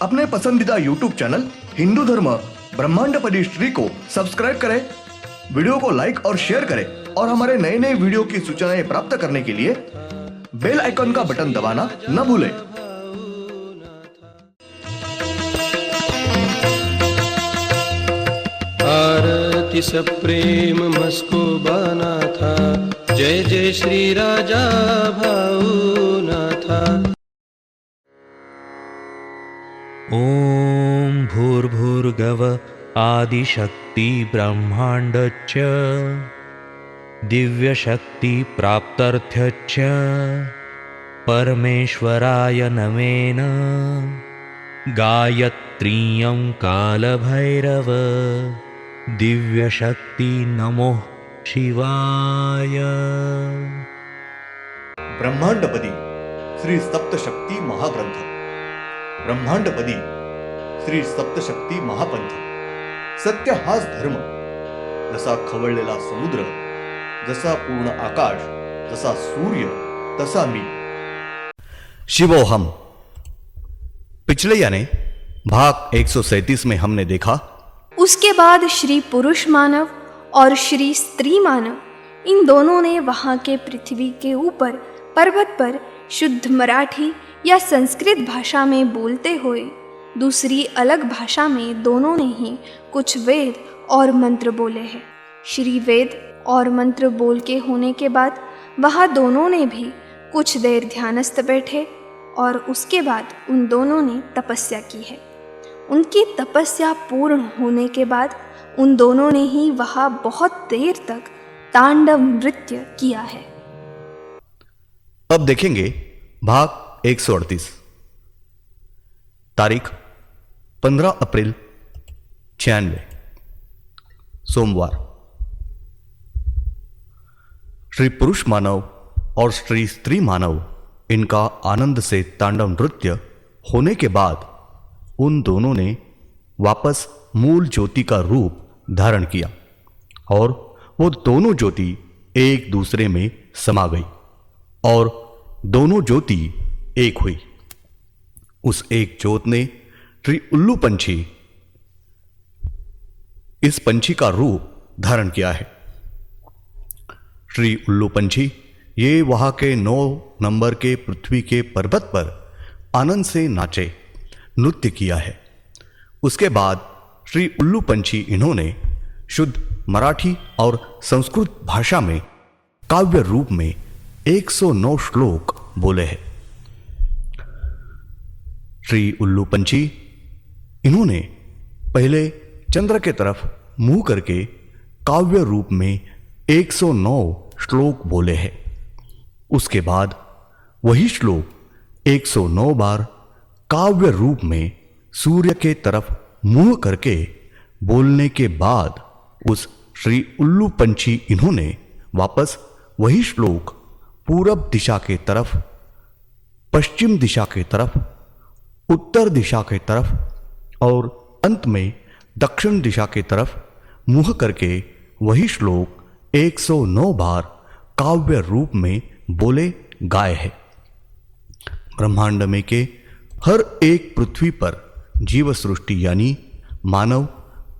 अपने पसंदीदा YouTube channel Hindu धर्म ब्रह्मांडपदी श्री को सब्सक्राइब करें, वीडियो को लाइक और शेयर करें और हमारे नए नए वीडियो की सूचनाएं प्राप्त करने के लिए बेल आइकन का बटन दबाना न भूलें। आरती सप्रेम मस्को बना था, जय जय श्री राजा भाऊनाथा। ॐ भूर्भुर्गव आदिशक्ति ब्रह्माण्डच्च दिव्यशक्ति प्राप्त्यर्थच्च परमेश्वराय नमेन गायत्रीयं कालभैरव दिव्यशक्ति नमो शिवाय। ब्रह्मांडपदी श्री सप्तशक्ती महाग्रंथ, ब्रह्मांडपदी श्री सप्तशक्ती महापंथ। सत्य हाच धर्म, जसा खवळलेला समुद्र, जसा पूर्ण आकाश, जसा सूर्य, तसा मी। शिवोहम। पिछले यानी भाग 137 में हमने देखा, उसके बाद श्री पुरुष मानव और श्री स्त्री मानव इन दोनों ने वहाँ के पृथ्वी के ऊपर पर्वत पर शुद्ध मराठी या संस्कृत भाषा में बोलते हुए दूसरी अलग भाषा में दोनों ने ही कुछ वेद और मंत्र बोले हैं। श्री वेद और मंत्र बोल के होने के बाद वहाँ दोनों ने भी कुछ देर ध्यानस्थ बैठे और उसके बाद उन दोनों ने तपस्या की है। उनकी तपस्या पूर्ण होने के बाद उन दोनों ने ही वहाँ बहुत देर तक तांडव नृत्य किया है। अब देखेंगे भाग 138, तारीख 15 अप्रैल 96, सोमवार। श्री पुरुष मानव और श्री स्त्री मानव इनका आनंद से तांडव नृत्य होने के बाद उन दोनों ने वापस मूल ज्योति का रूप धारण किया और वो दोनों ज्योति एक दूसरे में समा गई और दोनों ज्योति एक हुई। उस एक ज्योत ने श्री उल्लू पंछी, इस पंछी का रूप धारण किया है। श्री उल्लू पंछी ये वहां के 9 नंबर के पृथ्वी के पर्वत पर आनंद से नाचे, नृत्य किया है। उसके बाद श्री उल्लू पंछी इन्होंने शुद्ध मराठी और संस्कृत भाषा में काव्य रूप में 109 श्लोक बोले हैं। श्री उल्लू पंछी इन्होंने पहले चंद्र के तरफ मुंह करके काव्य रूप में 109 श्लोक बोले हैं। उसके बाद वही श्लोक 109 बार काव्य रूप में सूर्य के तरफ मुंह करके बोलने के बाद उस श्री उल्लू पंछी इन्होंने वापस वही श्लोक पूरब दिशा के तरफ, पश्चिम दिशा के तरफ, उत्तर दिशा के तरफ और अंत में दक्षिण दिशा के तरफ मुंह करके वही श्लोक 109 बार काव्य रूप में बोले गाए हैं। ब्रह्मांड में के हर एक पृथ्वी पर जीव सृष्टि यानी मानव,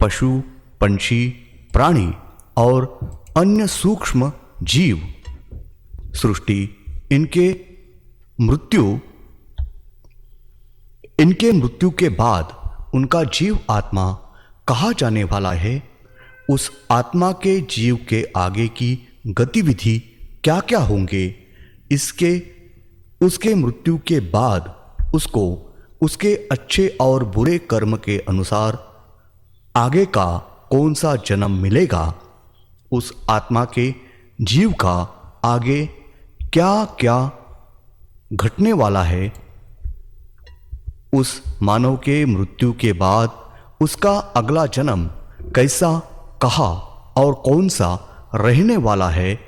पशु, पंछी, प्राणी और अन्य सूक्ष्म जीव सृष्टि इनके मृत्यु के बाद उनका जीव आत्मा कहा जाने वाला है, उस आत्मा के जीव के आगे की गतिविधि क्या क्या होंगे, उसके मृत्यु के बाद उसको उसके अच्छे और बुरे कर्म के अनुसार आगे का कौन सा जन्म मिलेगा, उस आत्मा के जीव का आगे क्या क्या घटने वाला है, उस मानव के मृत्यु के बाद उसका अगला जन्म कैसा, कहाँ और कौन सा रहने वाला है,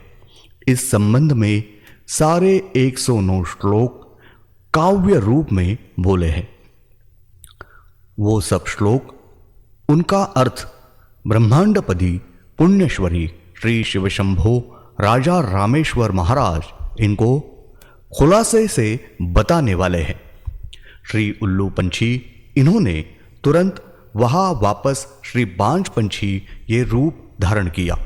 इस संबंध में सारे 109 श्लोक काव्य रूप में बोले हैं। वो सब श्लोक, उनका अर्थ ब्रह्मांडपदी पुण्यश्वरी श्री शिवशंभो राजा रामेश्वर महाराज इनको खुलासे से बताने वाले हैं। श्री उल्लू पंछी इन्होंने तुरंत वहां वापस श्री बांझ पंछी ये रूप धारण किया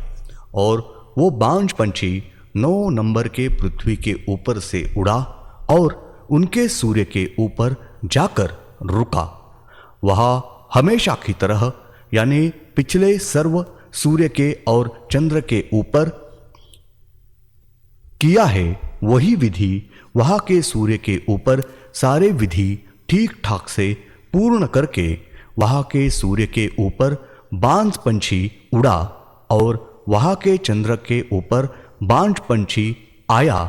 और वो बांझ पंछी 9 नंबर के पृथ्वी के ऊपर से उड़ा और उनके सूर्य के ऊपर जाकर रुका। वहां हमेशा की तरह यानी पिछले सर्व सूर्य के और चंद्र के ऊपर किया है वही विधि वहां के सूर्य के ऊपर सारे विधि ठीक ठाक से पूर्ण करके वहां के सूर्य के ऊपर बांझ पंछी उड़ा और वहां के चंद्र के ऊपर बांझ पंछी आया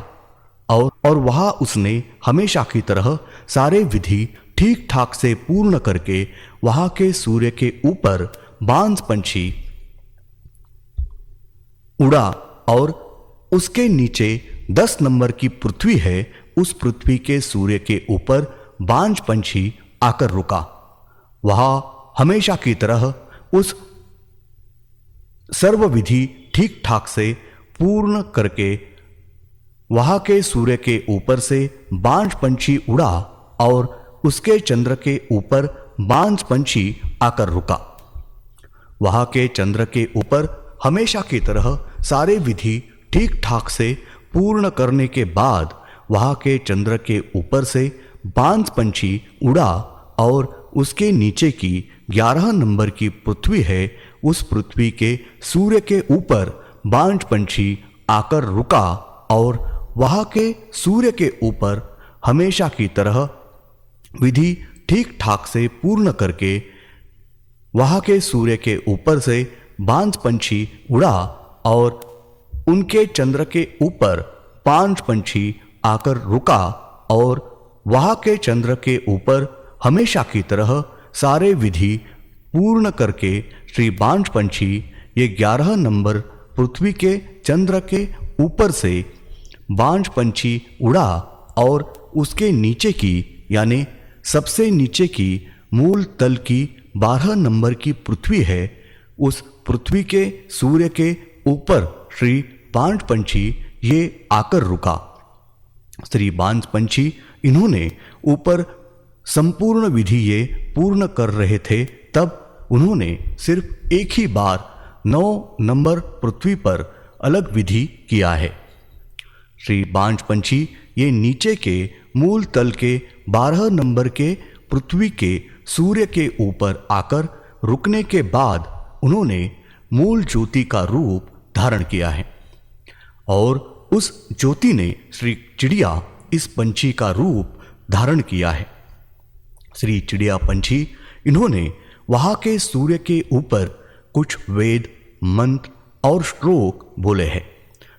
और वहां उसने हमेशा की तरह सारे विधि ठीक ठाक से पूर्ण करके वहां के सूर्य के ऊपर बांझ पंछी उड़ा और उसके नीचे 10 नंबर की पृथ्वी है, उस पृथ्वी के सूर्य के ऊपर बांझ पंछी आकर रुका। वहां हमेशा की तरह उस सर्व विधि ठीक ठाक से पूर्ण करके वहां के सूर्य के ऊपर से बांझ पंछी उड़ा और उसके चंद्र के ऊपर बांझ पंछी आकर रुका। वहां के चंद्र के ऊपर हमेशा की तरह सारे विधि ठीक ठाक से पूर्ण करने के बाद वहां के चंद्र के ऊपर से बांझ पंछी उड़ा और उसके नीचे की 11 नंबर की पृथ्वी है, उस पृथ्वी के सूर्य के ऊपर बांझ पंछी आकर रुका और वहां के सूर्य के ऊपर हमेशा की तरह विधि ठीक ठाक से पूर्ण करके वहां के सूर्य के ऊपर से बांझ पंछी उड़ा और उनके चंद्र के ऊपर बांझ पंछी आकर रुका और वहां के चंद्र के ऊपर हमेशा की तरह सारे विधि पूर्ण करके श्री बांझ पंछी ये 11 नंबर पृथ्वी के चंद्र के ऊपर से बांझ पंछी उड़ा और उसके नीचे की यानी सबसे नीचे की मूल तल की 12 नंबर की पृथ्वी है, उस पृथ्वी के सूर्य के ऊपर श्री बांझ पंछी ये आकर रुका। श्री बांझ पंछी इन्होंने ऊपर संपूर्ण विधि ये पूर्ण कर रहे थे, तब उन्होंने सिर्फ एक ही बार 9 नंबर पृथ्वी पर अलग विधि किया है। श्री बांझ पंछी ये नीचे के मूल तल के 12 नंबर के पृथ्वी के सूर्य के ऊपर आकर रुकने के बाद उन्होंने मूल ज्योति का रूप धारण किया है और उस ज्योति ने श्री चिड़िया इस पंछी का रूप धारण किया है। श्री चिड़िया पंछी इन्होंने वहां के सूर्य के ऊपर कुछ वेद मंत्र और श्लोक बोले हैं।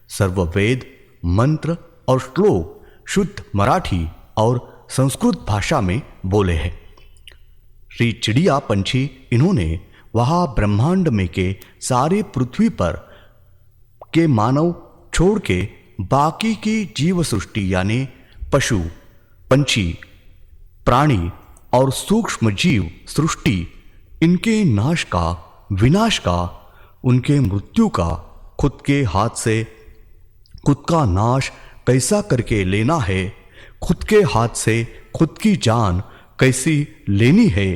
सर्व वेद मंत्र और श्लोक शुद्ध मराठी और संस्कृत भाषा में बोले हैं। श्री चिड़िया पंछी इन्होंने वहां ब्रह्मांड में के सारे पृथ्वी पर के मानव छोड़ के बाकी की जीव सृष्टि यानी पशु पंछी प्राणी और सूक्ष्म जीव सृष्टि इनके नाश का विनाश का उनके मृत्यु का खुद के हाथ से खुद का नाश कैसा करके लेना है, खुद के हाथ से खुद की जान कैसी लेनी है,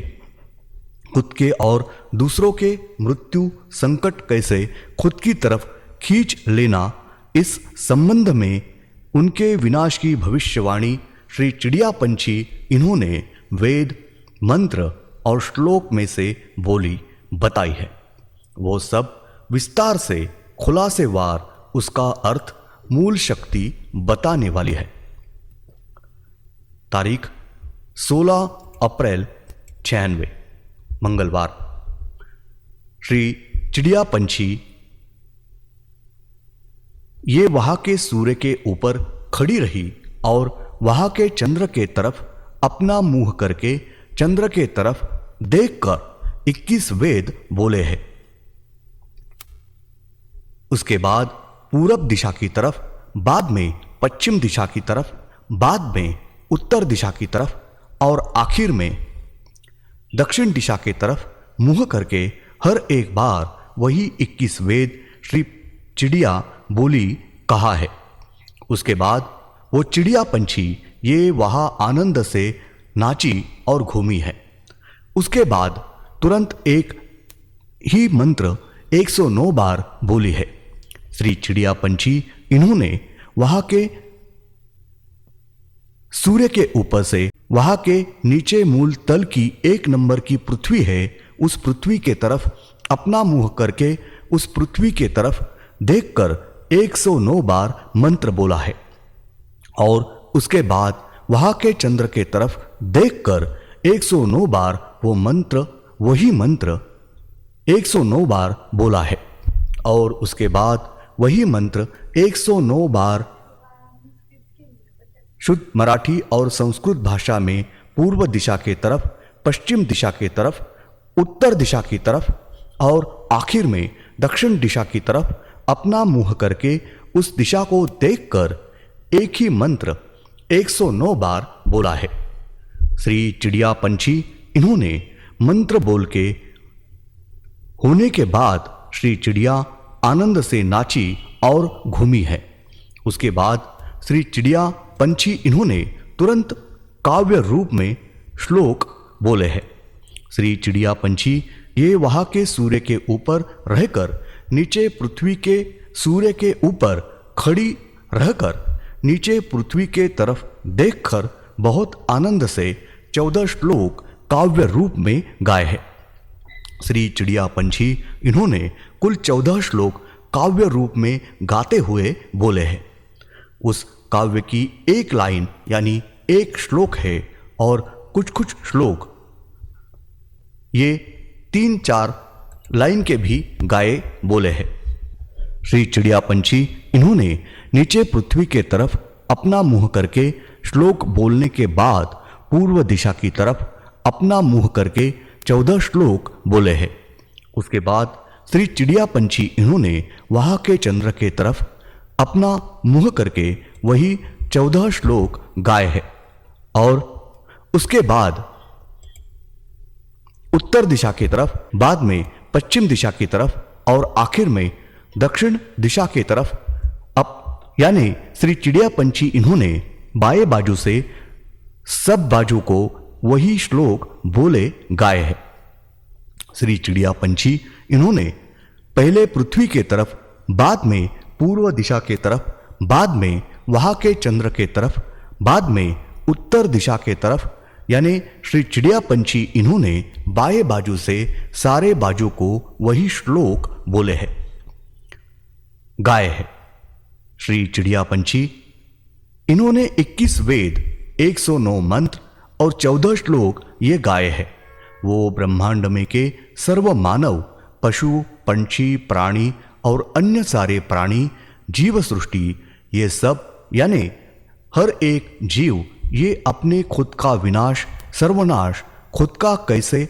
खुद के और दूसरों के मृत्यु संकट कैसे खुद की तरफ खींच लेना, इस संबंध में उनके विनाश की भविष्यवाणी श्री चिड़िया पंछी इन्होंने वेद मंत्र और श्लोक में से बोली बताई है। वो सब विस्तार से खुलासेवार उसका अर्थ मूल शक्ति बताने वाली है। तारीख 16 अप्रैल 96 मंगलवार। श्री चिड़िया पंछी ये वहां के सूर्य के ऊपर खड़ी रही और वहां के चंद्र के तरफ अपना मुंह करके चंद्र के तरफ देखकर 21 वेद बोले हैं। उसके बाद पूरब दिशा की तरफ, बाद में पश्चिम दिशा की तरफ, बाद में उत्तर दिशा की तरफ और आखिर में दक्षिण दिशा की तरफ मुंह करके हर एक बार वही 21 वेद श्री चिड़िया बोली कहा है। उसके बाद वो चिड़िया पंछी ये वहां आनंद से नाची और घूमी है। उसके बाद तुरंत एक ही मंत्र 109 बार बोली है। श्री चिड़िया पंछी इन्होंने वहां के सूर्य के ऊपर से वहां के नीचे मूल तल की 1 नंबर की पृथ्वी है, उस पृथ्वी के तरफ अपना मुंह करके उस पृथ्वी के तरफ देखकर 109 बार मंत्र बोला है। और उसके बाद वहां के चंद्र के तरफ देखकर 109 बार वही मंत्र 109 बार बोला है। और उसके बाद वही मंत्र 109 बार शुद्ध मराठी और संस्कृत भाषा में पूर्व दिशा के तरफ, पश्चिम दिशा के तरफ, उत्तर दिशा की तरफ और आखिर में दक्षिण दिशा की तरफ अपना मुंह करके उस दिशा को देखकर एक ही मंत्र 109 बार बोला है। श्री चिड़िया पंछी इन्होंने मंत्र बोल के होने के बाद श्री चिड़िया आनंद से नाची और घूमी है। उसके बाद श्री चिड़िया पंछी इन्होंने तुरंत काव्य रूप में श्लोक बोले हैं। श्री चिड़िया पंछी ये वहां के सूर्य के ऊपर रहकर नीचे पृथ्वी के सूर्य के ऊपर खड़ी रहकर नीचे पृथ्वी के तरफ देखकर बहुत आनंद से 14 श्लोक काव्य रूप में गाए हैं। श्री चिड़िया पंछी इन्होंने कुल 14 श्लोक काव्य रूप में गाते हुए बोले हैं। उस काव्य की एक लाइन यानी एक श्लोक है और कुछ कुछ श्लोक ये 3-4 लाइन के भी गाए बोले हैं। श्री चिड़िया पंछी इन्होंने नीचे पृथ्वी के तरफ अपना मुंह करके श्लोक बोलने के बाद पूर्व दिशा की तरफ अपना मुंह करके 14 श्लोक बोले हैं। उसके बाद श्री चिड़िया पंछी इन्होंने वहां के चंद्र के तरफ अपना मुंह करके वही 14 श्लोक गाए हैं। और उसके बाद उत्तर दिशा की तरफ, बाद में पश्चिम दिशा की तरफ और आखिर में दक्षिण दिशा की तरफ यानी श्री चिड़िया पंछी इन्होंने बाएं बाजू से सब बाजू को वही श्लोक बोले गाए हैं। श्री चिड़िया पंछी इन्होंने पहले पृथ्वी के तरफ, बाद में पूर्व दिशा के तरफ, बाद में वहां के चंद्र के तरफ, बाद में उत्तर दिशा के तरफ यानी श्री चिड़िया पंछी इन्होंने बाएं बाजू से सारे बाजू को वही श्लोक बोले हैं, गाए हैं। श्री चिड़िया पंछी इन्होंने 21 वेद, 109 मंत्र और 14 श्लोक ये गाए हैं। वो ब्रह्मांड में के सर्व मानव, पशु, पंछी, प्राणी और अन्य सारे प्राणी, जीव सृष्टि ये सब यानी हर एक जीव ये अपने खुद का विनाश, सर्वनाश खुद का कैसे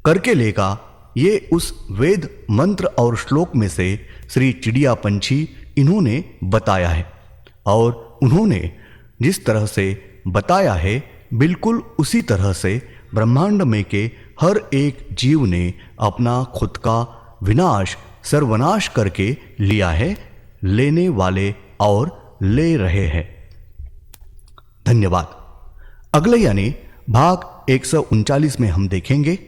करके लेगा, ये उस वेद मंत्र और श्लोक में से श्री चिड़िया पंछी इन्होंने बताया है। और उन्होंने जिस तरह से बताया है बिल्कुल उसी तरह से ब्रह्मांड में के हर एक जीव ने अपना खुद का विनाश, सर्वनाश करके लिया है, लेने वाले और ले रहे हैं। धन्यवाद। अगले यानी भाग 139 में हम देखेंगे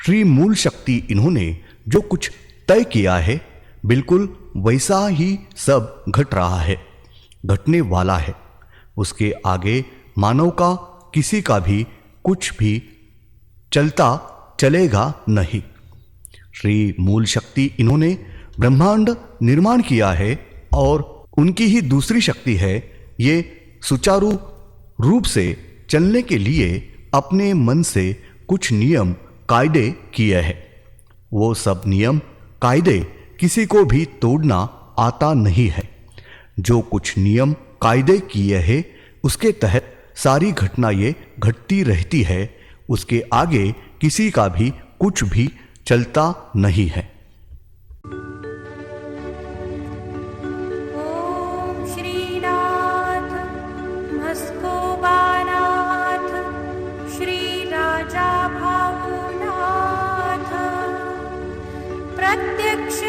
श्री मूल शक्ति इन्होंने जो कुछ तय किया है बिल्कुल वैसा ही सब घट रहा है, घटने वाला है। उसके आगे मानव का किसी का भी कुछ भी चलता चलेगा नहीं। श्री मूल शक्ति इन्होंने ब्रह्मांड निर्माण किया है और उनकी ही दूसरी शक्ति है ये सुचारू रूप से चलने के लिए अपने मन से कुछ नियम कायदे किए हैं। वो सब नियम कायदे किसी को भी तोड़ना आता नहीं है। जो कुछ नियम कायदे किए हैं उसके तहत सारी घटना ये घटती रहती है, उसके आगे किसी का भी कुछ भी चलता नहीं है। ओम श्रीनाथ मस्कोबानाथ श्री राजा भावनाथ प्रत्यक्ष